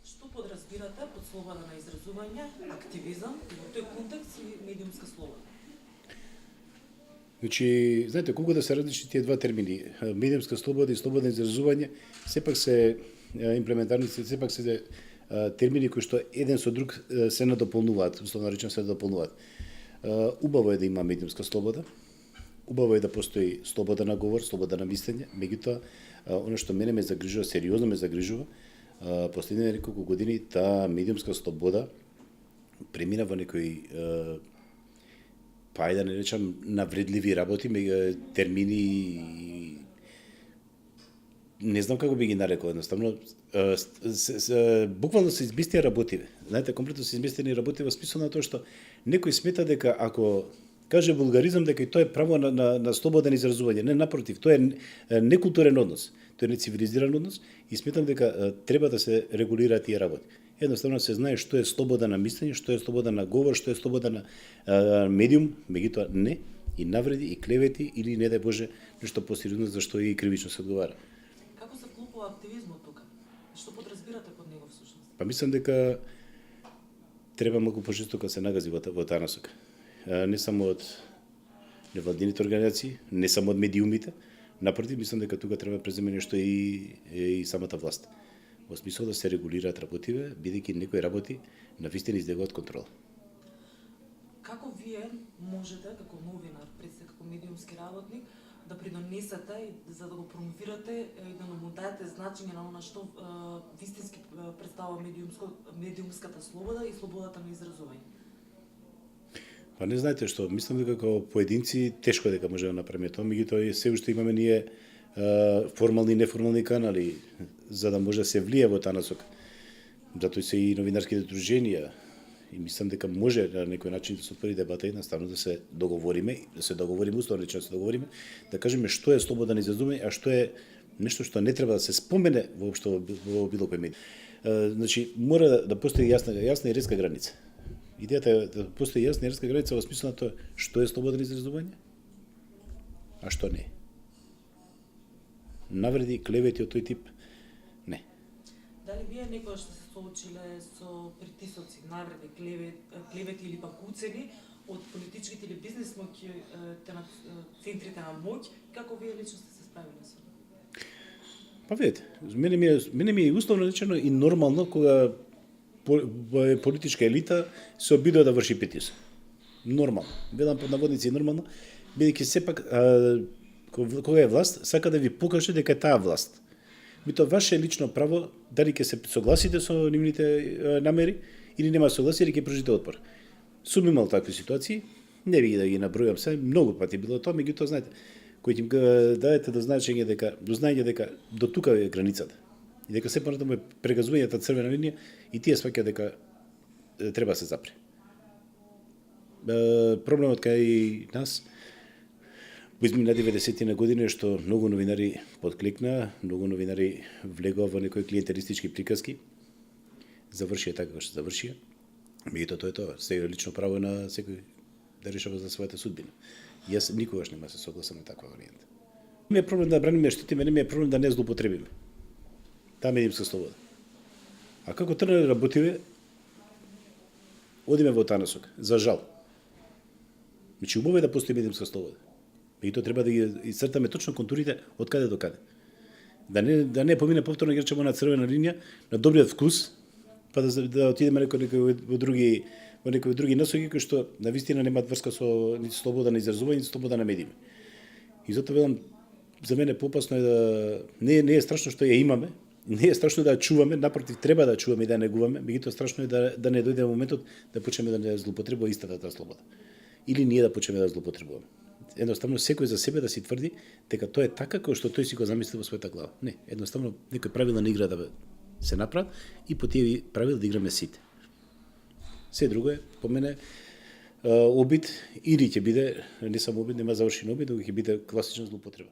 Што подразбирате под слобода на изразување, активизам и во тој контекст и медиумска слобода? Значи, знаете, колку да се различни тие два термини, медиумска слобода и слободно изразување, сепак се имплементарни, сепак се термини кои што еден со друг се надополнуваат, условно речено се надополнуваат. Убаво е да има медиумска слобода, убаво е да постои слобода на говор, слобода на мислење, меѓутоа, оно што мене ме загрижува, сериозно ме загрижува, последните неколку години таа медиумска слобода премина во некои па да не речам навредливи работи, термини, не знам како би ги нарекол едноставно, буквално се изместија работиве. Знаете, комплетно се изместени работи во смисла на тоа што некој смета дека ако каже вулгаризам дека и тоа е право на слободен изразување. Не, напротив, тоа е некултурен однос, тоа е нецивилизиран однос и сметам дека треба да се регулираат тие работи. Едноставно се знае што е слобода на мислење, што е слобода на говор, што е слобода на медиум, меѓутоа не и навреди и клевети или не дај Боже нешто посериозно за што и кривично се одговара. Како се вклопува активизмот тука? Што подразбирате под него всушност? Па мислам дека треба многу пожестоко се нагази во таа насока. Не само од невладините организации, не само од медиумите, напротив, мислам дека тука треба да преземе нешто и самата власт. Во смисол да се регулираат работиве, бидејќи некои работи навистина излегуваат контрола. Како вие можете, како новинар, пред се како медиумски работник, да придонесете и за да го промовирате и да му даете значење на она што вистински представува медиумската слобода и слободата на изразување? Па не знаете што, мислам дека како поединци тешко дека може да направиме тоа, меѓутоа се уште имаме ние формални и неформални канали за да може да се влие во таа насока. Затоа се и новинарските друженија и мислам дека може на некој начин да се отвори дебата и наставно да се договориме, условно речено да се договориме, да кажеме што е слобода на изразување, а што е нешто што не треба да се спомене воопшто во било кој медиум. Значи мора да постои јасна и резка граница. Идејата е да постои јасна и резка граница во смисла на тоа што е слобода на изразување, а што не е. Навреди, клевети од тој тип, не. Дали вие некогаш сте се соочиле со притисоци, навреди, клевети или пак уцени од политичките или бизнес моќи на центрите на моќ, како вие лично сте се справили со тоа? Па видите, мене ми е условно речено и нормално кога политичка елита се обидува да врши притисок. Нормално. Велам под наводници нормално, бидејќи сепак кога е власт, сака да ви покаже дека е таа власт. Мито ваше лично право дали ќе се согласите со нивните намери или нема согласие или ќе пружите отпор. Сум имал такви ситуации, не ви да ги набројам се, многу пати било тоа, меѓутоа знаете, кој им дадете до знаење дека до тука е границата. И дека се понатаму е прегазувањето црвена линија и тие сваќаат дека треба да се запре. Проблемот кај нас во измина 90-ти години што многу новинари подклекна, многу новинари влегоа во некои клиентелистички приказки, завршија така како што завршија. Меѓутоа тоа е тоа, сега лично право на секој да решава за својата судбина. Јас никогаш нема се согласам на таква варијанта. Не ми е проблем да браниме штитиме, не ми е проблем да не злоупотребиме таа медиумска слобода. А како тргнале работиве, одиме во таа насока, за жал. Значи убаво е да постои медиумска слобода. Меѓутоа треба да ги исцртаме точно контурите од каде до каде. Да не помине повторно ги речеме на црвена линија, на добриот вкус, па да отидеме во други насоки кои што навистина немаат врска со нити слобода на изразување, нити слобода на медиуми. И затоа велам, за мене попасно е да не е страшно што ја имаме, не е страшно да ја чуваме, напротив треба да ја чуваме и да ја негуваме, меѓутоа страшно е да не дојде моментот да почнеме да не злоупотребува истата таа слобода. Или ние да почнеме да злоупотребуваме. Едноставно секој за себе да си тврди дека тоа е така како што тој си го замисли во својата глава. Не, едноставно некои правила на игра да се направат и по тие правила да играме сите. Се друго е, по мене, обид или ќе биде, не само обид, нема завршен обид, но ќе биде класична злоупотреба.